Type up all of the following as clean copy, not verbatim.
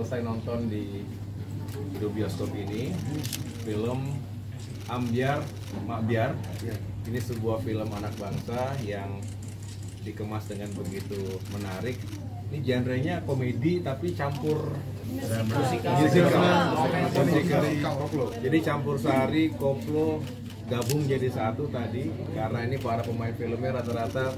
selesai nonton di bioskop ini film Ambyar Makbyar. Ini sebuah film anak bangsa yang dikemas dengan begitu menarik. Ini genrenya komedi tapi campur musikal. Jadi campur sari, koplo gabung jadi satu tadi, karena ini para pemain filmnya rata-rata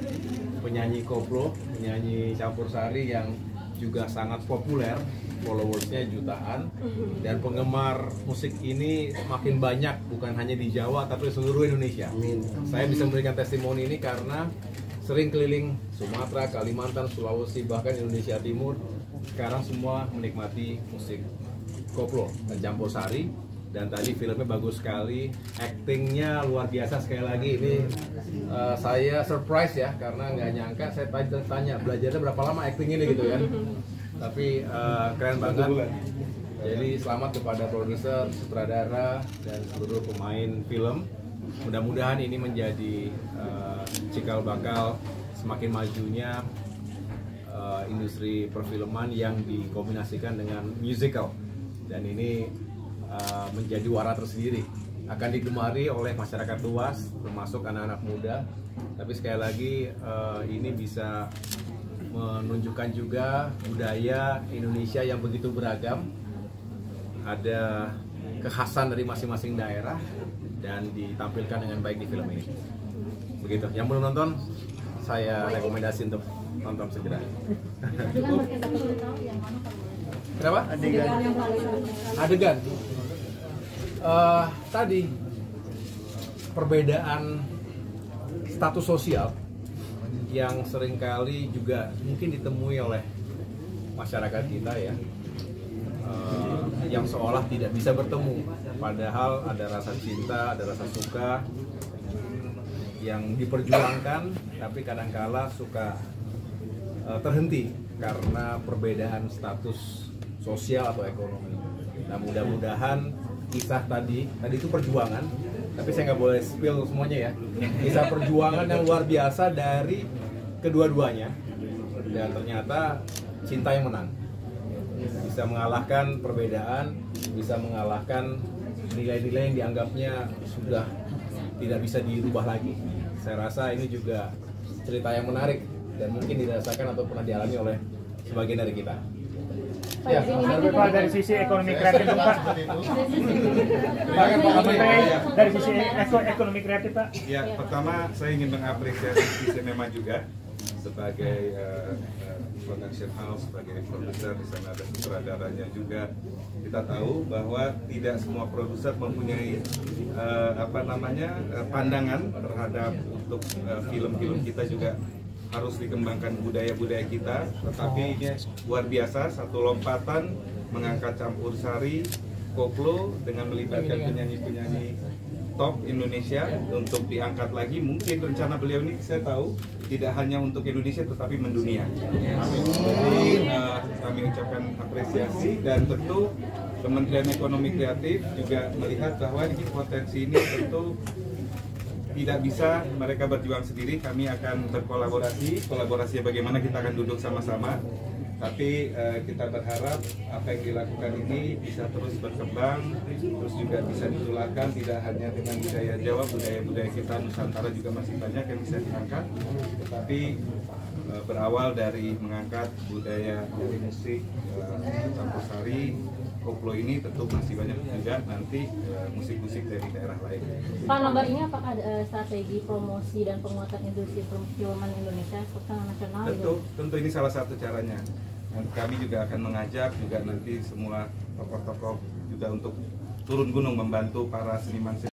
penyanyi koplo, penyanyi campur sari yang juga sangat populer, followersnya jutaan, dan penggemar musik ini makin banyak, bukan hanya di Jawa tapi seluruh Indonesia. Saya bisa memberikan testimoni ini karena sering keliling Sumatera, Kalimantan, Sulawesi, bahkan Indonesia Timur. Sekarang semua menikmati musik koplo dan campur sari. Dan tadi filmnya bagus sekali, actingnya luar biasa sekali lagi. Ini saya surprise ya, karena nggak nyangka. Saya tanya belajarnya berapa lama acting ini gitu ya. Tapi keren banget. Jadi selamat kepada produser, sutradara, dan seluruh pemain film. Mudah-mudahan ini menjadi cikal bakal semakin majunya industri perfilman yang dikombinasikan dengan musical. Dan ini menjadi warna tersendiri, akan digemari oleh masyarakat luas, termasuk anak-anak muda. Tapi sekali lagi ini bisa menunjukkan juga budaya Indonesia yang begitu beragam, ada kekhasan dari masing-masing daerah dan ditampilkan dengan baik di film ini. Begitu. Yang belum nonton, saya rekomendasi untuk nonton segera. Kenapa? Adegan. Tadi perbedaan status sosial yang seringkali juga mungkin ditemui oleh masyarakat kita ya, yang seolah tidak bisa bertemu, padahal ada rasa cinta, ada rasa suka yang diperjuangkan, tapi kadangkala suka terhenti karena perbedaan status sosial atau ekonomi. Nah, mudah-mudahan kisah tadi itu perjuangan, tapi saya nggak boleh spill semuanya ya. Kisah perjuangan yang luar biasa dari kedua-duanya, dan ternyata cinta yang menang, bisa mengalahkan perbedaan, bisa mengalahkan nilai-nilai yang dianggapnya sudah tidak bisa dirubah lagi. Saya rasa ini juga cerita yang menarik dan mungkin dirasakan atau pernah dialami oleh sebagian dari kita. Ya, Pak, dari sisi ekonomi kreatif Pak. Dari sisi ekonomi kreatif Pak. Ya, pertama saya ingin mengapresiasi Cinema juga sebagai production house, sebagai produser. Di sana ada sutradaranya juga. Kita tahu bahwa tidak semua produser mempunyai pandangan terhadap untuk film-film kita juga harus dikembangkan budaya-budaya kita, tetapi ini luar biasa, satu lompatan mengangkat campur sari, koplo dengan melibatkan penyanyi-penyanyi top Indonesia untuk diangkat lagi. Mungkin rencana beliau ini saya tahu tidak hanya untuk Indonesia tetapi mendunia. Jadi kami ucapkan apresiasi, dan tentu Kementerian Ekonomi Kreatif juga melihat bahwa ini potensi ini tentu tidak bisa mereka berjuang sendiri. Kami akan berkolaborasi. Kolaborasinya bagaimana, kita akan duduk sama-sama. Tapi kita berharap apa yang dilakukan ini bisa terus berkembang, terus juga bisa ditularkan tidak hanya dengan budaya Jawa, budaya-budaya kita Nusantara juga masih banyak yang bisa diangkat. Tetapi berawal dari mengangkat budaya dari musik campur sari, koplo ini tentu masih banyak juga nanti musik-musik dari daerah lain. Pak, lomba ini apakah ada strategi promosi dan penguatan industri perfilman Indonesia secara nasional? Tentu ini salah satu caranya. Dan kami juga akan mengajak juga nanti semua tokoh-tokoh juga untuk turun gunung membantu para seniman